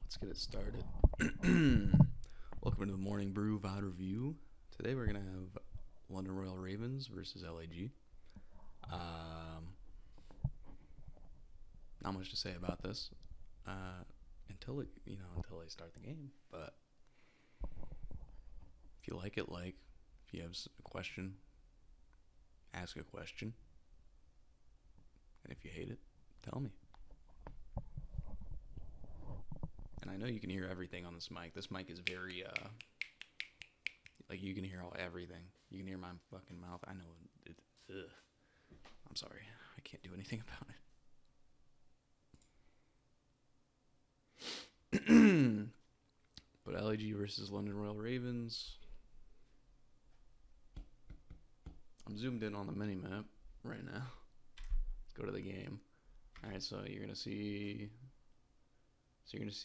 Let's get it started. Welcome to the Morning Brew VOD review. Today we're going to have London Royal Ravens versus LAG. Not much to say about this until they start the game. But if you like it, like. If you have a question, ask a question. And if you hate it, tell me. And I know you can hear everything on this mic. This mic is very, you can hear everything. You can hear my fucking mouth. I know it. I'm sorry. I can't do anything about it. But LAG versus London Royal Ravens. I'm zoomed in on the mini map right now. Let's go to the game. All right, so you're gonna see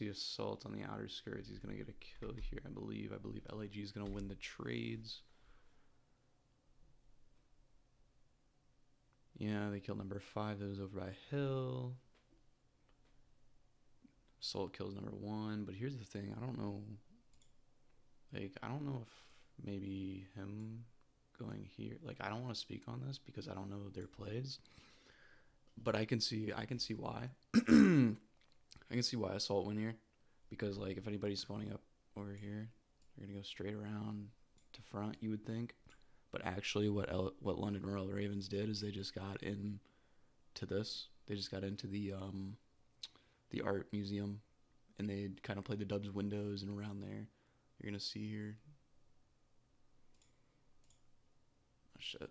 Assault on the outer skirts. He's gonna get a kill here, I believe. I believe LAG is gonna win the trades. Yeah, they killed number 5. That was over by Hill. Assault kills number 1, but here's the thing. I don't know if maybe him going here. I don't want to speak on this because I don't know their plays. But I can see why. I can see why Assault went here. Because, if anybody's spawning up over here, they're going to go straight around to front, you would think. But actually, what London Royal Ravens did is they just got into this. They just got into the art museum. And they kind of played the Dubs windows and around there. You're going to see here. Oh, shit.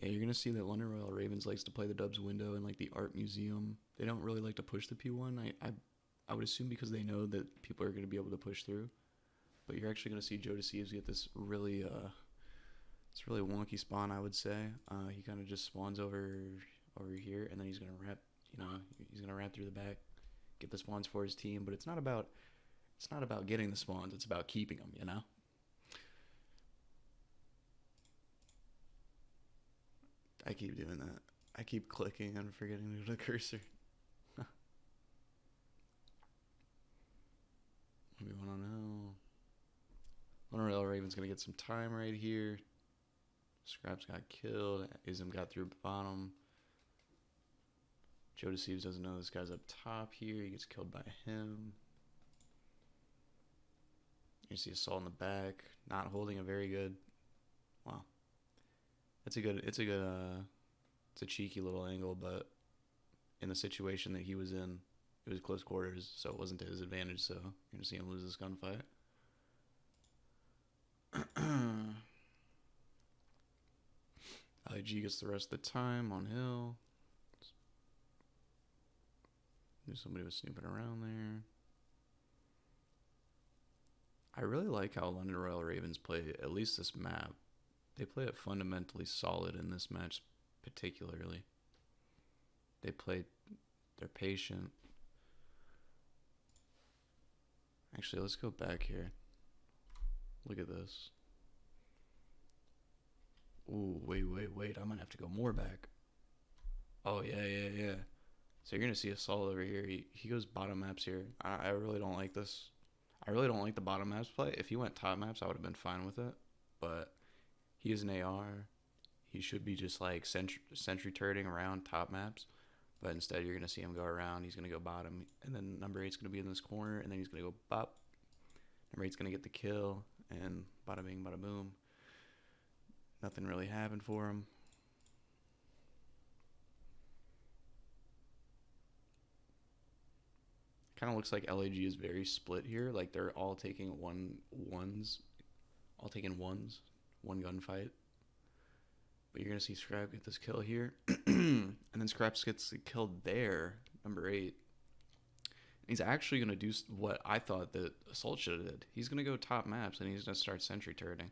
Yeah, you're going to see that London Royal Ravens likes to play the Dubs window and, the art museum. They don't really like to push the P1. I would assume because they know that people are going to be able to push through. But you're actually going to see Joe DeCeves get this really wonky spawn, I would say. He kind of just spawns over here, and then he's going to wrap, he's going to wrap through the back, get the spawns for his team. But it's not about getting the spawns. It's about keeping them, I keep doing that. I keep clicking and forgetting to do the cursor. We want to know. London Raven's going to get some time right here. Scraps got killed. Ism got through bottom. Joe DeCeves doesn't know this guy's up top here. He gets killed by him. You see Assault in the back. Not holding a very good... Wow. It's a cheeky little angle, but in the situation that he was in, it was close quarters, so it wasn't to his advantage, so you're going to see him lose this gunfight. IG gets the rest of the time on Hill. Knew somebody was snooping around there. I really like how London Royal Ravens play, at least this map. They play it fundamentally solid in this match, particularly. They're patient. Actually, let's go back here. Look at this. Ooh, wait. I'm going to have to go more back. Oh, yeah. So you're going to see Assault over here. He goes bottom maps here. I really don't like this. I really don't like the bottom maps play. If he went top maps, I would have been fine with it. But he is an AR. He should be just sentry turreting around top maps. But instead, you're going to see him go around. He's going to go bottom. And then number 8's going to be in this corner. And then he's going to go bop. Number 8's going to get the kill. And bada bing, bada boom. Nothing really happened for him. Kind of looks like LAG is very split here. They're all taking one gunfight. But you're going to see Scrap get this kill here. And then Scraps gets killed there, number 8. And he's actually going to do what I thought that Assault should have did. He's going to go top maps, and he's going to start sentry turreting.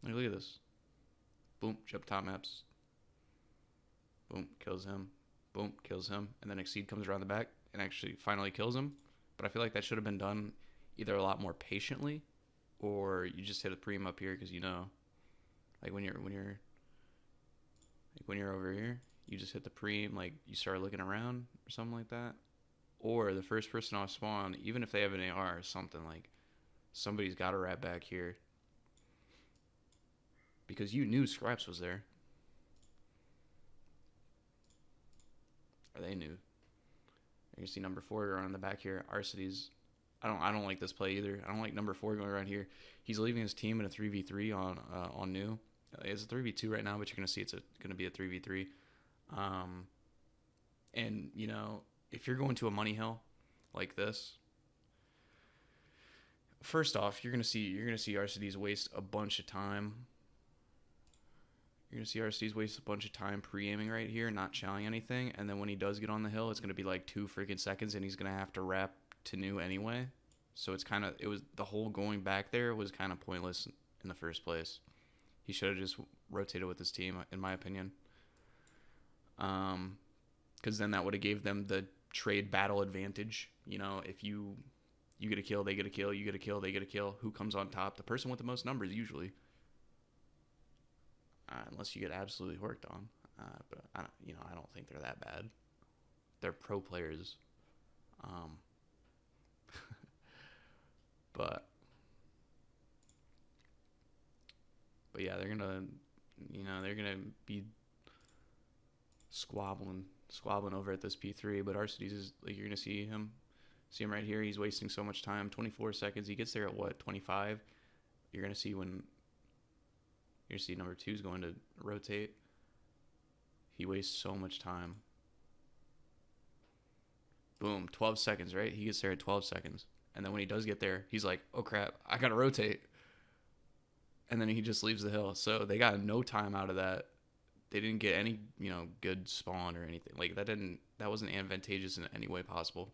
Look at this. Boom, jump top maps. Boom, kills him. Boom, kills him. And then Exceed comes around the back and actually finally kills him. But I feel like that should have been done either a lot more patiently, or you just hit a preem up here because Like when you're over here, you just hit the preem, like you start looking around or something like that. Or the first person off spawn, even if they have an AR or something, like somebody's got to wrap back here because you knew Scraps was there, or they knew. You see number 4 around the back here. Arcity's. I don't like this play either. I don't like number 4 going around here. He's leaving his team in a 3v3 on new. It's a 3v2 right now, but you're gonna see it's gonna be a 3v3. And you know, if you're going to a money hill like this, first off, you're gonna see RCDs waste a bunch of time. You're gonna see RCDs waste a bunch of time pre-aiming right here, not chowing anything, and then when he does get on the hill, it's gonna be like 2 freaking seconds, and he's gonna have to wrap to new anyway. So it was the whole going back there was kind of pointless in the first place. He should have just rotated with his team, in my opinion. Because then that would have gave them the trade battle advantage. You know, if you get a kill, they get a kill, you get a kill, they get a kill. Who comes on top? The person with the most numbers usually. Unless you get absolutely worked on. But I don't think they're that bad. They're pro players. But yeah, they're gonna be squabbling over at this P3. But Arcides is like, you're gonna see him right here. He's wasting so much time. 24 seconds. He gets there at what, 25? You're gonna see number 2 is going to rotate. He wastes so much time. Boom, 12 seconds, right? He gets there at 12 seconds. And then when he does get there, he's like, oh crap, I gotta rotate. And then he just leaves the hill. So they got no time out of that. They didn't get any, good spawn or anything. Like that wasn't advantageous in any way possible.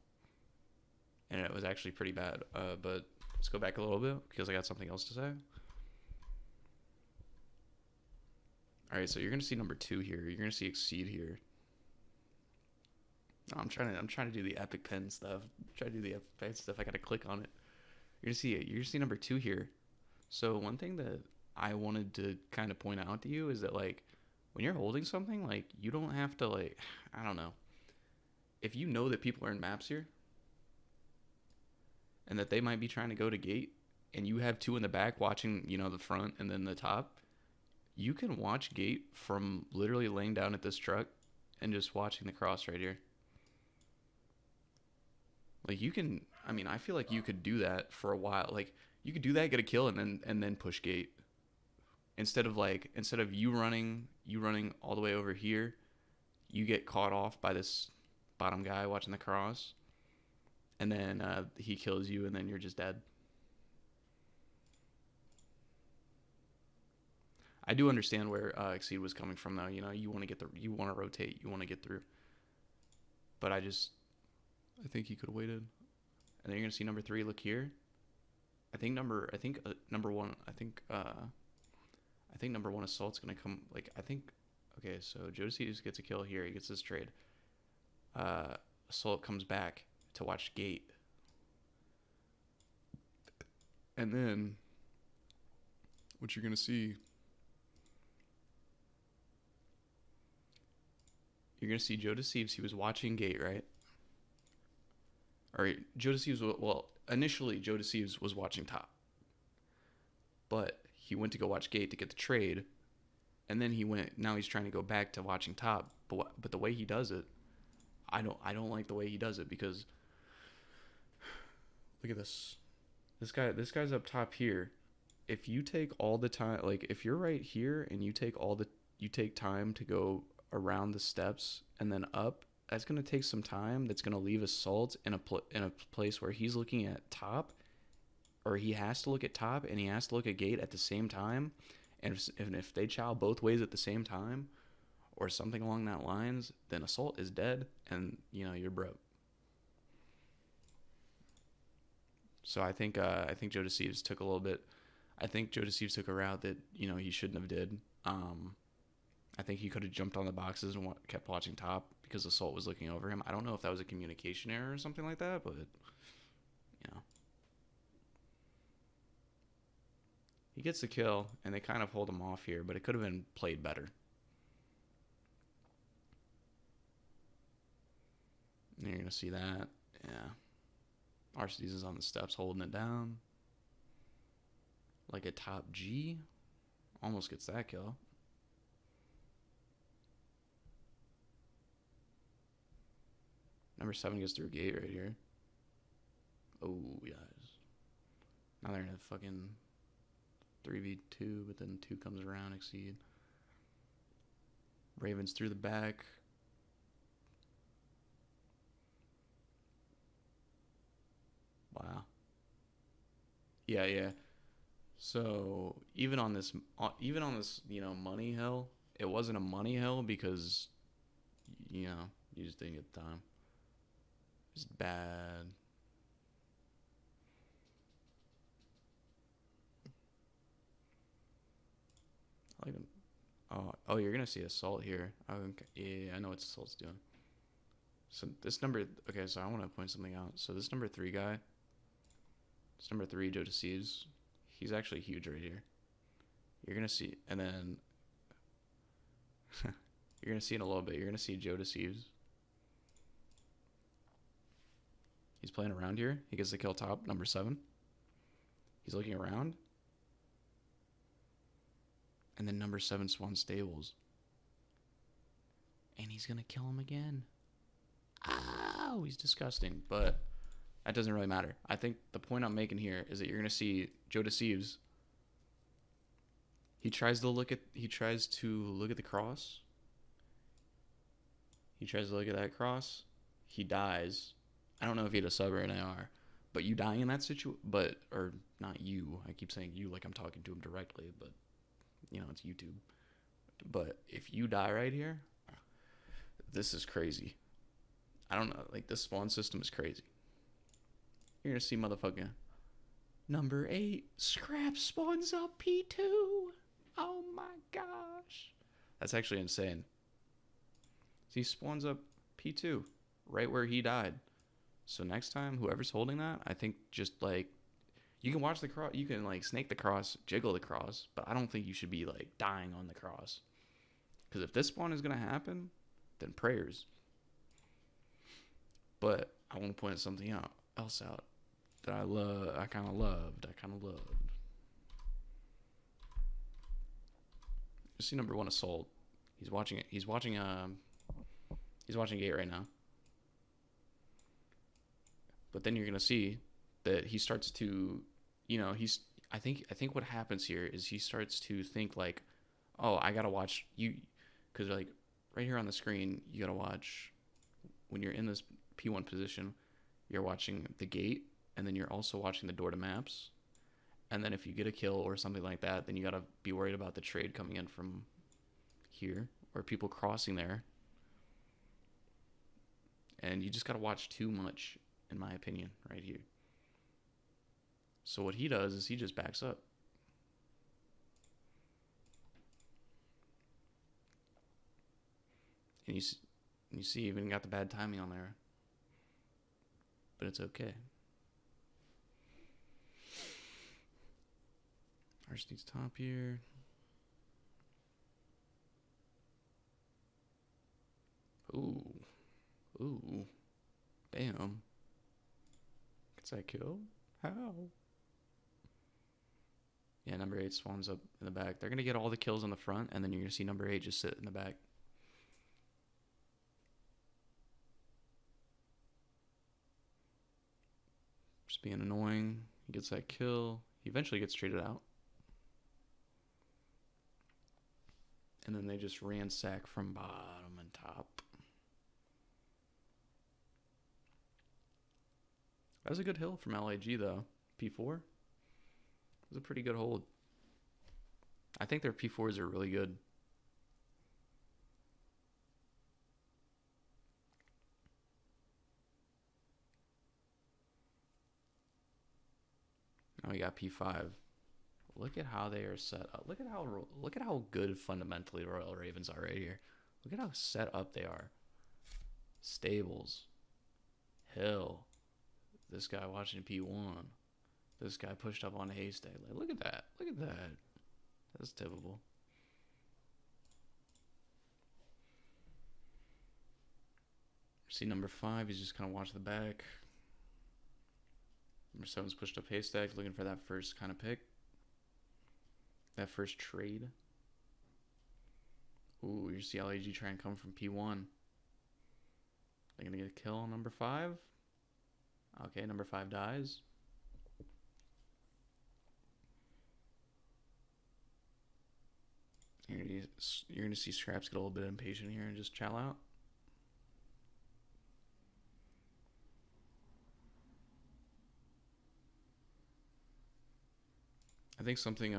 And it was actually pretty bad. But let's go back a little bit because I got something else to say. All right, so you're gonna see number 2 here. You're gonna see Exceed here. No, I'm trying to do the epic pen stuff. I gotta click on it. You're gonna see number 2 here. So one thing that I wanted to kind of point out to you is that, like, when you're holding something, like, you don't have to, like, I don't know. If you know that people are in maps here and that they might be trying to go to gate and you have 2 in the back watching, the front and then the top, you can watch gate from literally laying down at this truck and just watching the cross right here. Like, I feel like you could do that for a while. Like, you could do that, get a kill, and then push gate. Instead of you running all the way over here, you get caught off by this bottom guy watching the cross, and then he kills you, and then you're just dead. I do understand where Exceed was coming from, though. You want to rotate, you want to get through. But I think he could have waited. And then you're gonna see number 3. Look here. I think number 1. I think number 1 assault's gonna come. Like, I think. Okay, so Jodeci gets a kill here. He gets this trade. Assault comes back to watch gate, and then what you're gonna see. You're gonna see Joe Deceives. He was watching gate, right? All right, Joe Deceives. Well, initially Joe Deceives was watching top, but he went to go watch gate to get the trade, and then now he's trying to go back to watching top. But the way he does it, I don't like the way he does it, because look at this. This guy's up top here. If you take all the time, like if you're right here and you take time to go around the steps and then up, that's going to take some time. That's going to leave Assault in a place where he's looking at top, or he has to look at top and he has to look at gate at the same time. And if they chow both ways at the same time or something along that lines, then Assault is dead and you're broke. So I think Joe Deceives took a little bit. I think Joe Deceives took a route that he shouldn't have did. I think he could have jumped on the boxes and kept watching top because Assault was looking over him. I don't know if that was a communication error or something like that, but gets the kill, and they kind of hold him off here, but it could have been played better. And you're going to see that. Yeah. Arceus is on the steps holding it down. Like a top G. Almost gets that kill. Number 7 gets through gate right here. Oh, yes. Now they're in a fucking 3v2, but then 2 comes around, exceed. Ravens through the back. Wow. Yeah. So even on this, money hill, it wasn't a money hill because, you just didn't get the time. It's bad. I like them. Oh, you're gonna see Assault here. Yeah, I know what Assault's doing. So this number, okay, so I want to point something out. So this number 3 guy, this number 3, Joe Deceives, he's actually huge right here. You're gonna see, and then you're gonna see in a little bit. You're gonna see Joe Deceives. He's playing around here. He gets the kill top, number 7. He's looking around. And then number 7 Swan Stables. And he's going to kill him again. Oh, he's disgusting. But that doesn't really matter. I think the point I'm making here is that you're going to see Joe Deceives. He tries to look at the cross. He tries to look at that cross. He dies. I don't know if he had a sub or an AR. But you dying in that situation, or not you. I keep saying you like I'm talking to him directly, but it's YouTube. But if you die right here, this is crazy. I don't know. Like, this spawn system is crazy. You're going to see motherfucking number 8 Scrap spawns up P2. Oh my gosh. That's actually insane. He spawns up P2 right where he died. So next time, whoever's holding that, I think just like, you can watch the cross, you can like snake the cross, jiggle the cross, but I don't think you should be like dying on the cross. Because if this spawn is going to happen, then prayers. But I want to point something else out that I kind of loved. You see number 1 Assault. He's watching it. He's watching gate right now. But then you're going to see that he starts to, I think what happens here is he starts to think like, oh, I got to watch you. Because like right here on the screen, you got to watch when you're in this P1 position, you're watching the gate. And then you're also watching the door to maps. And then if you get a kill or something like that, then you got to be worried about the trade coming in from here or people crossing there. And you just got to watch too much, in my opinion, right here. So what he does is he just backs up. And you see even got the bad timing on there. But it's okay. Arsene's top here. Ooh. Bam. Gets that kill? How? Yeah, number 8 spawns up in the back. They're going to get all the kills on the front, and then you're going to see number 8 just sit in the back. Just being annoying. He gets that kill. He eventually gets traded out. And then they just ransack from bottom and top. That was a good hill from LAG, though. P4 was a pretty good hold. I think their P4s are really good. Now we got P5. Look at how they are set up. Look at how good fundamentally Royal Ravens are right here. Look at how set up they are. Stables. Hill. This guy watching P1. This guy pushed up on Haystack. Like, look at that. Look at that. That's typical. See number 5, he's just kind of watching the back. Number 7's pushed up Haystack, looking for that first kind of pick. That first trade. Ooh, you see LAG try and come from P1. They're going to get a kill on number 5. Okay, number 5 dies. You're gonna see Scraps get a little bit impatient here and just chow out. I think something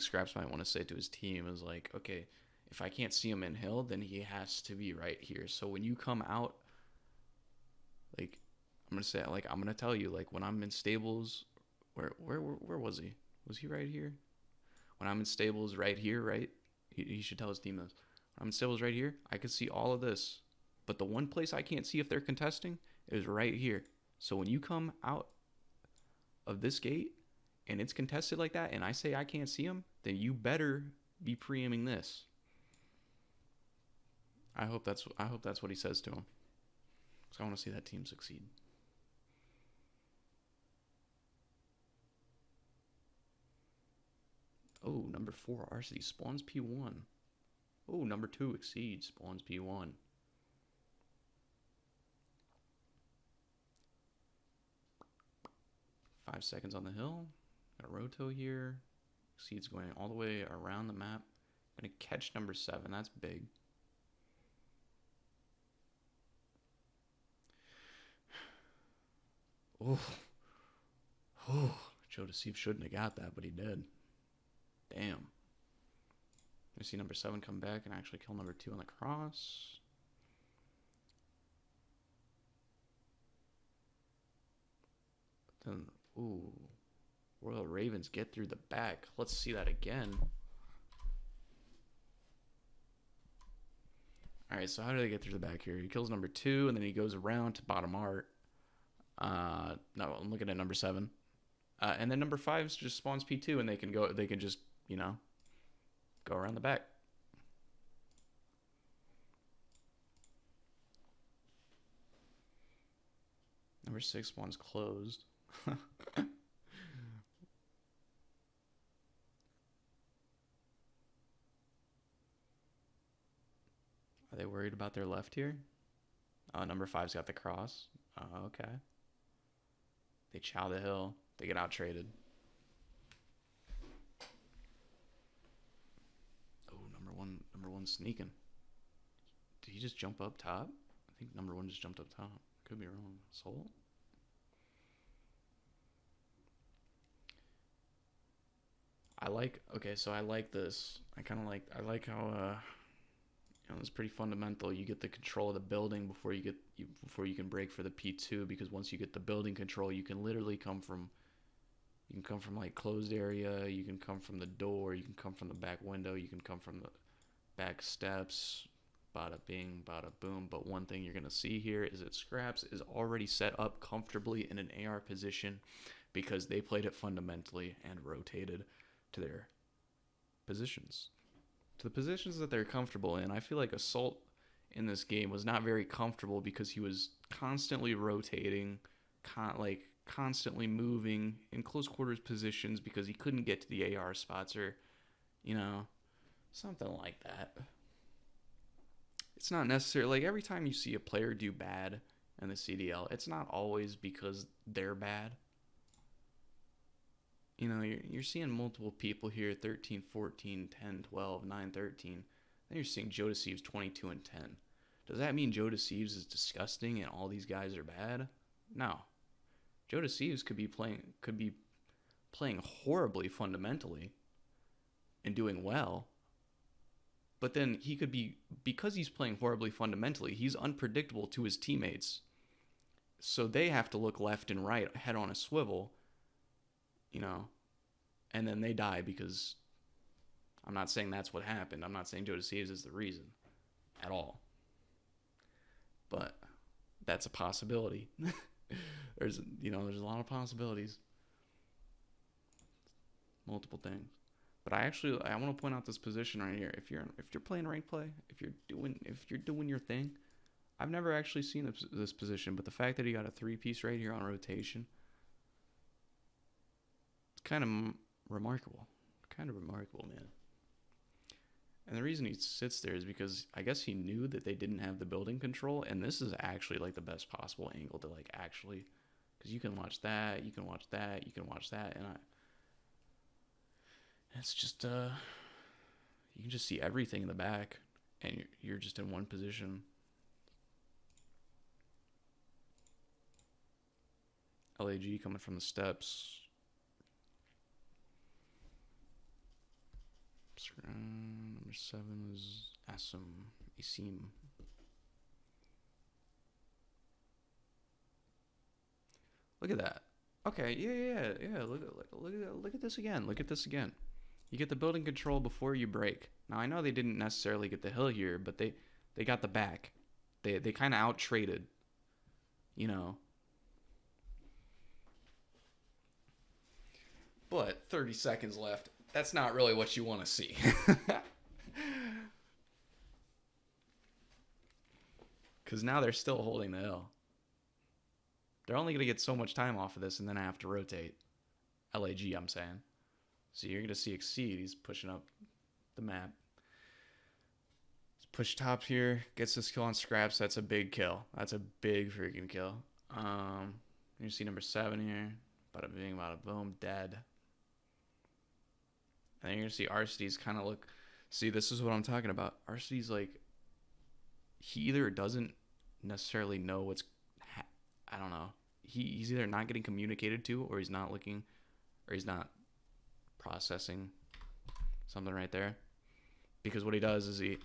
Scraps might want to say to his team is like, okay, if I can't see him in hill, then he has to be right here. So when you come out, like, I'm gonna tell you, like, when I'm in stables, where was he? Was he right here? When I'm in stables right here, right? He should tell his team this. When I'm in stables right here, I can see all of this. But the one place I can't see if they're contesting is right here. So when you come out of this gate and it's contested like that and I say I can't see them, then you better be pre-aiming this. I hope that's what he says to him. Because I want to see that team succeed. Oh, number 4, RC spawns P1. Oh, number 2, Exceed spawns P1. Five seconds on the hill. Got a roto here. Exceed's going all the way around the map. Gonna catch number 7. That's big. Oh. Oh. Joe Deceive shouldn't have got that, but he did. Damn. I see number 7 come back and actually kill number 2 on the cross. But then, ooh. Royal Ravens get through the back. Let's see that again. Alright, so how do they get through the back here? He kills number 2, and then he goes around to bottom art. No, I'm looking at number 7. And then number 5 just spawns P2, and they can just, you know, go around the back. Number 6 spawns closed. Are they worried about their left here? Oh, number 5's got the cross. Oh, okay. They chow the hill. They get out traded. Oh, number one sneaking. Did he just jump up top? I think number 1 just jumped up top. Could be wrong. Soul? I like this. I like how you know, it's pretty fundamental. You get the control of the building before you can break for the P2, because once you get the building control, you can literally come from like closed area, you can come from the door, you can come from the back window, you can come from the back steps, bada bing, bada boom. But one thing you're gonna see here is that Scraps is already set up comfortably in an AR position because they played it fundamentally and rotated to their positions. To the positions that they're comfortable in. I feel like Assault in this game was not very comfortable because he was constantly rotating, constantly moving in close quarters positions because he couldn't get to the AR spots, or, you know, something like that. It's not necessarily, like, every time you see a player do bad in the CDL, it's not always because they're bad. You know, you're seeing multiple people here, 13, 14, 10, 12, 9, 13. Then you're seeing Joe Deceives 22 and 10. Does that mean Joe Deceives is disgusting and all these guys are bad? No. Joe Deceives could be playing horribly fundamentally and doing well. But then he could be, because he's playing horribly fundamentally, he's unpredictable to his teammates. So they have to look left and right, head on a swivel. You know, and then they die because I'm not saying that's what happened. I'm not saying Joe Deceives is the reason at all. But that's a possibility. There's there's a lot of possibilities, multiple things. But I want to point out this position right here. If you're playing rank play, if you're doing your thing, I've never actually seen this position, but the fact that he got a 3-piece right here on rotation, it's kind of remarkable. Kind of remarkable, man. And the reason he sits there is because I guess he knew that they didn't have the building control, and this is actually like the best possible angle to like actually, because you can watch that, you can watch that, you can watch that, and it's just you can just see everything in the back, and you're just in one position. LAG coming from the steps. Number 7 is Asim. Look at that. Okay, yeah. Look at this again. Look at this again. You get the building control before you break. Now I know they didn't necessarily get the hill here, but they got the back. They kind of out traded. But 30 seconds left. That's not really what you want to see. Because now they're still holding the hill. They're only going to get so much time off of this, and then I have to rotate. LAG, I'm saying. So you're going to see Exceed. He's pushing up the map. Let's push top here. Gets this kill on Scraps. That's a big kill. That's a big freaking kill. You see number 7 here. Bada bing, bada boom. Dead. And then you're going to see Arcides kind of look. See, this is what I'm talking about. Arcides, like, he either doesn't necessarily know what's. I don't know. He's either not getting communicated to, or he's not looking, or he's not processing something right there. Because what he does is he.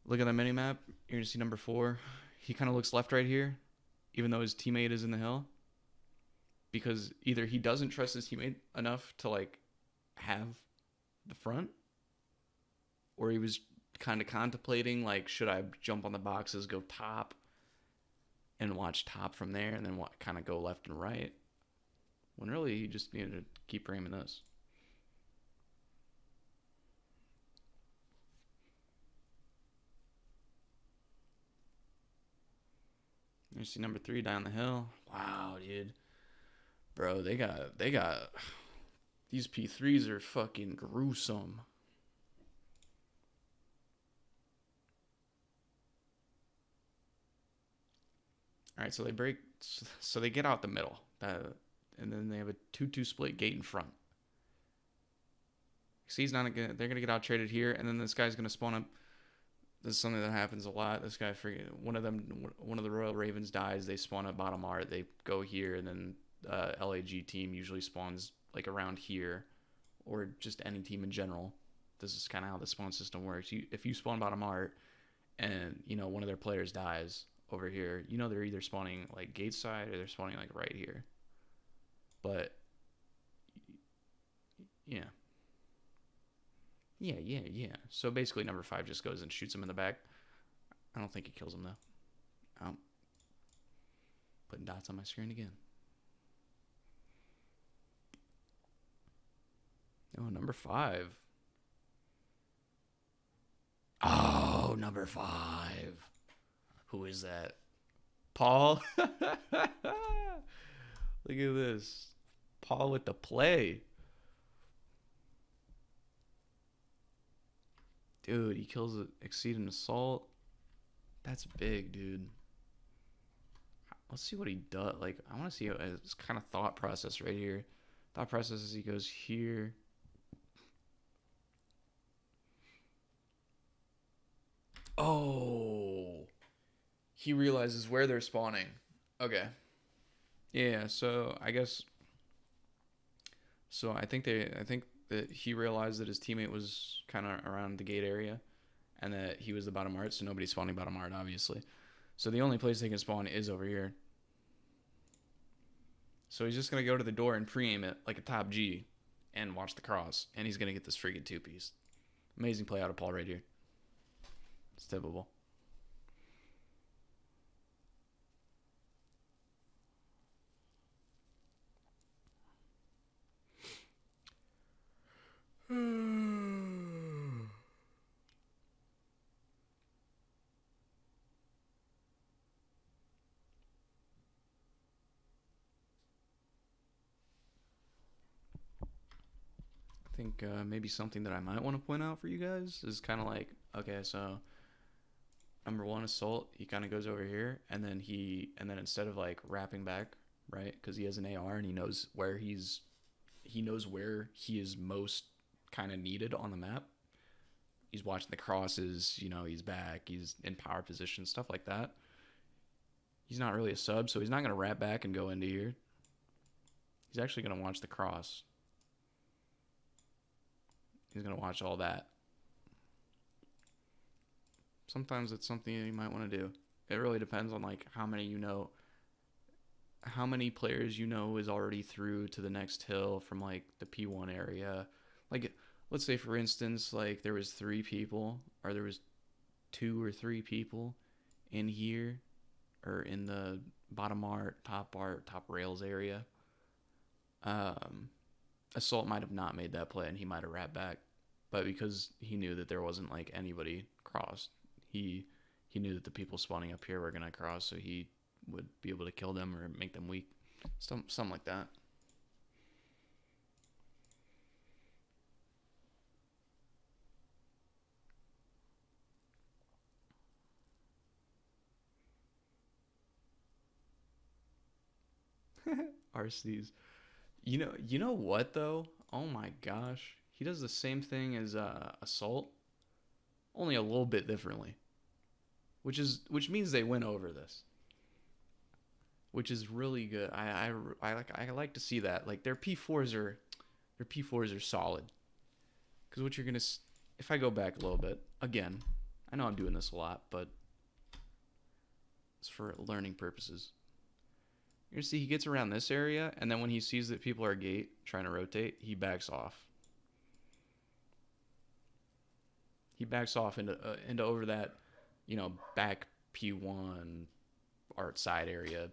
Look at the mini map. You're going to see number 4. He kind of looks left right here, even though his teammate is in the hill. Because either he doesn't trust his teammate enough to, like, have the front, or he was kind of contemplating, like, should I jump on the boxes, go top, and watch top from there, and then kind of go left and right, when really he just needed to keep ramming this. You see number 3 down the hill. Wow, dude. Bro, they got these P3s are fucking gruesome. All right, so they break, so they get out the middle, and then they have a 2-2 split gate in front. See, they're gonna get out traded here, and then this guy's gonna spawn up. This is something that happens a lot. This guy, one of the Royal Ravens dies. They spawn at bottom art. They go here, and then LAG team usually spawns like around here, or just any team in general. This is kind of how the spawn system works. If you spawn bottom art, and one of their players dies over here, they're either spawning like gate side or they're spawning like right here. But yeah. So basically number 5 just goes and shoots him in the back. I don't think he kills him though. Putting dots on my screen again. Oh, number 5. Oh, number 5. Who is that? Paul? Look at this. Paul with the play. Dude, he kills it, Exceed an assault. That's big, dude. Let's see what he does. Like, I want to see his kind of thought process right here. Thought process is he goes here. Oh. He realizes where they're spawning. Okay. Yeah, so I guess. So I think that he realized that his teammate was kind of around the gate area, and that he was the bottom art, so nobody's spawning bottom art, obviously. So the only place they can spawn is over here. So he's just going to go to the door and pre-aim it like a top G and watch the cross, and he's going to get this freaking 2-piece. Amazing play out of Paul right here. It's tippable. think maybe something that I might want to point out for you guys is kind of like, okay, so number one assault, he kind of goes over here, and then instead of like wrapping back, right? Because he has an AR and he knows where he is most kind of needed on the map. He's watching the crosses, he's back, he's in power position, stuff like that. He's not really a sub, so he's not going to wrap back and go into here. He's actually going to watch the cross. He's going to watch all that. Sometimes it's something you might want to do. It really depends on like how many players is already through to the next hill from like the P1 area. Like, let's say for instance, like there was 3 people, or there was 2 or 3 people in here, or in the bottom top rails area. Assault might have not made that play and he might have wrapped back, but because he knew that there wasn't like anybody crossed, he knew that the people spawning up here were gonna cross, so he would be able to kill them or make them weak, something like that. RCs. You know what though? Oh my gosh, he does the same thing as assault, only a little bit differently, which means they went over this, which is really good. I like to see that. Like their P4s are solid, because what you're gonna, if I go back a little bit again, I know I'm doing this a lot, but it's for learning purposes. You're gonna see he gets around this area, and then when he sees that people are gate trying to rotate, he backs off. He backs off into over that, back P1 art side area.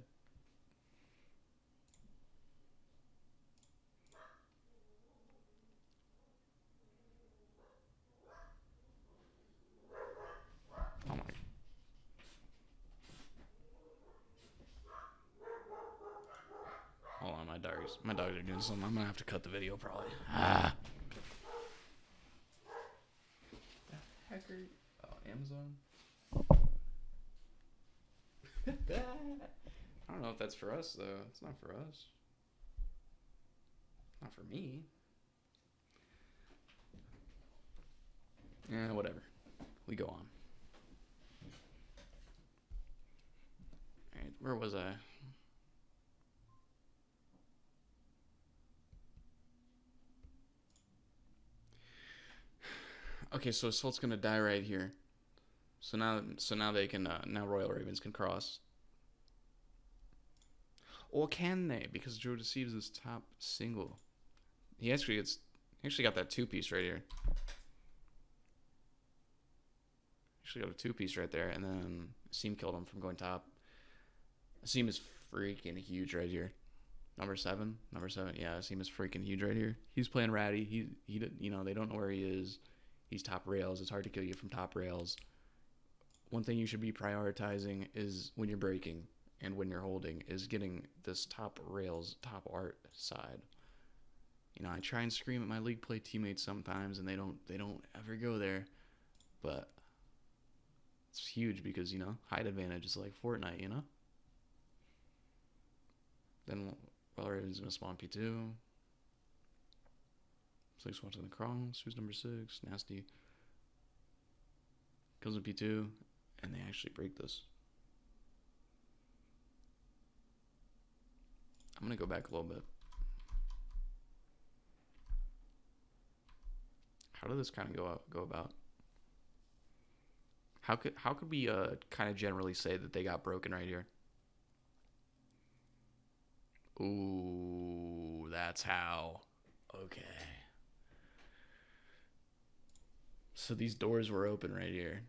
Oh my. Hold on, my dogs are doing something. I'm gonna have to cut the video probably. Hacker. Oh, Amazon. I don't know if that's for us though. It's not for us. Not for me. Yeah, whatever. We go on. Alright, where was I? Okay, so Assault's gonna die right here. So now they can now Royal Ravens can cross. Or can they? Because Joe Deceives is top single. He actually got that 2-piece right here. Actually got a 2-piece right there, and then Asim killed him from going top. Asim is freaking huge right here. Number seven. Yeah, Asim is freaking huge right here. He's playing ratty. He they don't know where he is. He's top rails. It's hard to kill you from top rails. One thing you should be prioritizing is when you're breaking and when you're holding is getting this top rails, top art side. I try and scream at my league play teammates sometimes, and they don't ever go there, but it's huge because height advantage is like Fortnite. Then Raven's gonna spawn P2. 6 watching the cross. Who's number 6? Nasty. Kills in P2, and they actually break this. I'm gonna go back a little bit. How did this kind of go about? How could we kind of generally say that they got broken right here? Ooh, that's how. Okay. So these doors were open right here.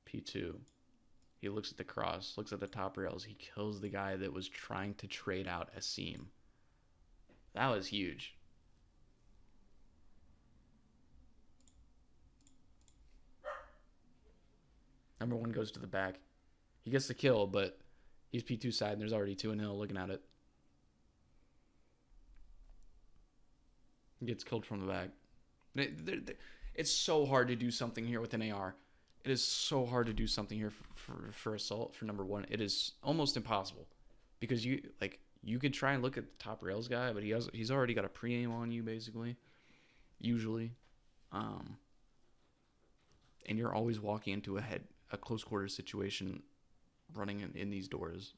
P2. He looks at the cross, looks at the top rails. He kills the guy that was trying to trade out Asim. That was huge. Number 1 goes to the back. He gets the kill, but he's P2 side, and there's already 2 and 0 looking at it. He gets killed from the back. It's so hard to do something here with an AR. It is so hard to do something here for assault for number one. It is almost impossible because you could try and look at the top rails guy, but he's already got a pre-aim on you basically, usually, and you're always walking into a close quarters situation, running in these doors.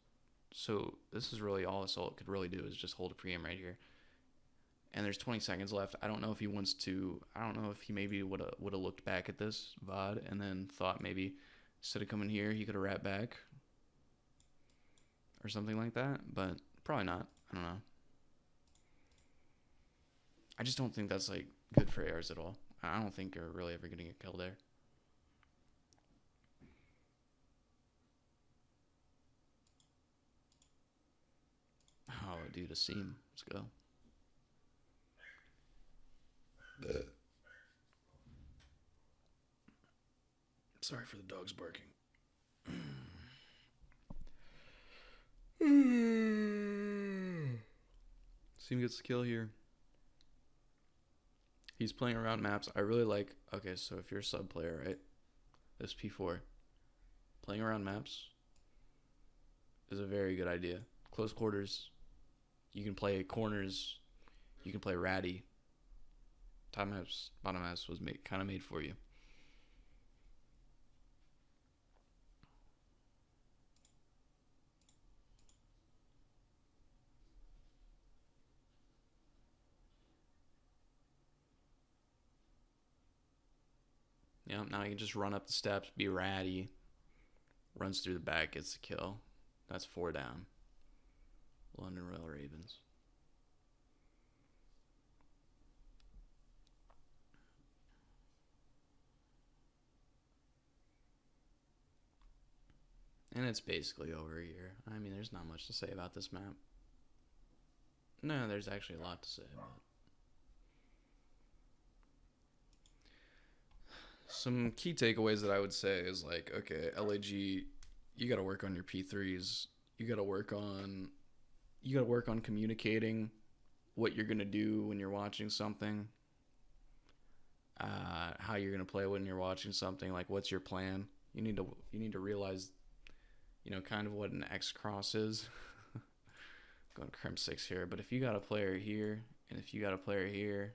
So this is really all assault could really do is just hold a pre-aim right here. And there's 20 seconds left. I don't know if he wants to. I don't know if he maybe would have looked back at this VOD and then thought maybe instead of coming here he could have wrapped back or something like that. But probably not. I don't know. I just don't think that's like good for ARs at all. I don't think you're really ever gonna get killed there. Oh, dude, a seam. Let's go. Sorry for the dogs barking. Seam gets the kill here. He's playing around maps. I really like. Okay, so if you're a sub player, right? This P4. Playing around maps is a very good idea. Close quarters. You can play corners. You can play ratty. Top maps, bottom maps was kind of made for you. Yeah, now you can just run up the steps, be ratty. Runs through the back, gets the kill. That's 4 down. London Royal Ravens. And it's basically over here. I mean, there's not much to say about this map. No, there's actually a lot to say about it. Some key takeaways that I would say is like, okay, LAG, you got to work on your P3s. You got to work on communicating what you're going to do when you're watching something. How you're going to play when you're watching something, like what's your plan? You need to realize, kind of what an X cross is. Going crimp 6 here, but if you got a player here and if you got a player here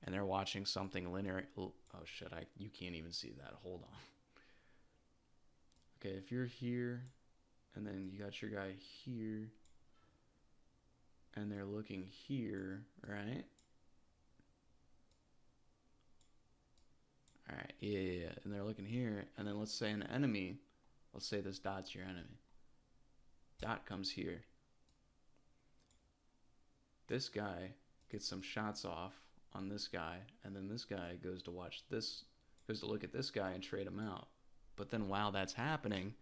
and they're watching something linear, oh shit, you can't even see that. Hold on. Okay, if you're here and then you got your guy here and they're looking here, right? All right, yeah, and they're looking here, and then let's say an enemy, let's say this dot's your enemy. Dot comes here. This guy gets some shots off on this guy, and then this guy goes to look at this guy and trade him out. But then while that's happening,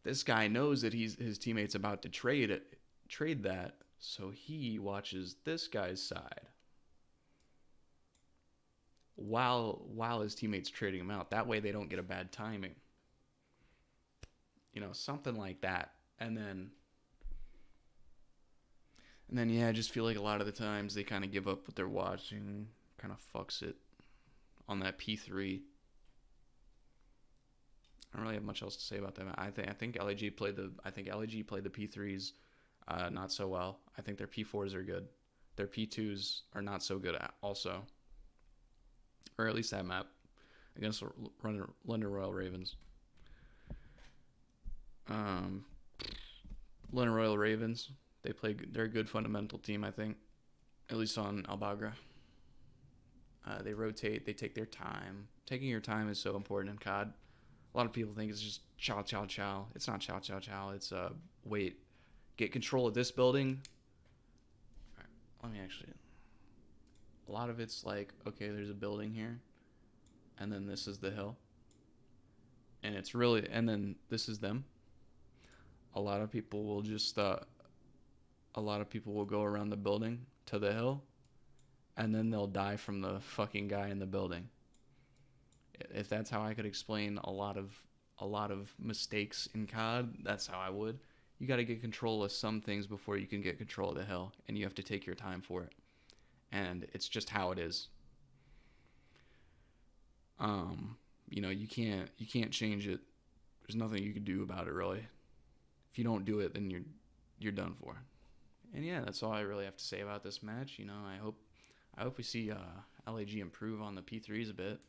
this guy knows that his teammate's about to trade that, so he watches this guy's side while his teammate's trading him out. That way they don't get a bad timing. Something like that. And then yeah, I just feel like a lot of the times they kind of give up what they're watching, kind of fucks it on that P3. I don't really have much else to say about them. I think LAG played the P3s not so well. I think their P4s are good. Their P2s are not so good also. Or at least that map against London Royal Ravens. London Royal Ravens, they're a good fundamental team, I think. At least on Albagra. They rotate, they take their time. Taking your time is so important in COD. A lot of people think it's just chow, chow, chow. It's not chow, chow, chow. It's, wait, get control of this building. All right, let me actually... A lot of it's like, okay, there's a building here. And then this is the hill. And then this is them. A lot of people will go around the building to the hill. And then they'll die from the fucking guy in the building. If that's how I could explain a lot of mistakes in COD, that's how I would. You got to get control of some things before you can get control of the hill, and you have to take your time for it. and it's just how it is. You can't change it. There's nothing you can do about it, really. If you don't do it, then you're done for. And yeah, that's all I really have to say about this match. I hope we see LAG improve on the P3s a bit,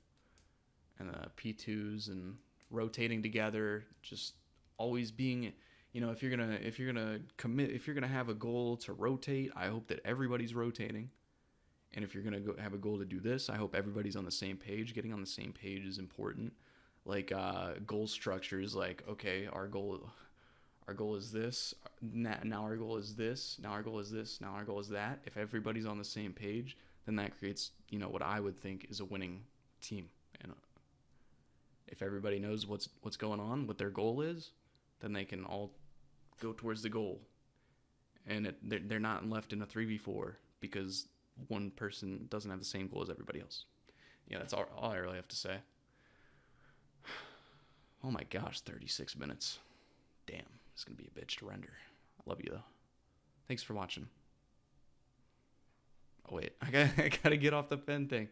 and the P2s, and rotating together, just always being, if you're gonna commit, if you're gonna have a goal to rotate, I hope that everybody's rotating. And if you're gonna have a goal to do this, I hope everybody's on the same page. Getting on the same page is important. Like goal structures, like, okay, our goal is this. Now our goal is this. Now our goal is this. Now our goal is that. If everybody's on the same page, then that creates, what I would think is a winning team. And if everybody knows what's going on, what their goal is, then they can all go towards the goal. And they're not left in a 3v4 because one person doesn't have the same goal as everybody else. Yeah, that's all I really have to say. Oh my gosh, 36 minutes. Damn, it's going to be a bitch to render. I love you, though. Thanks for watching. Oh, wait, I gotta get off the pen thing.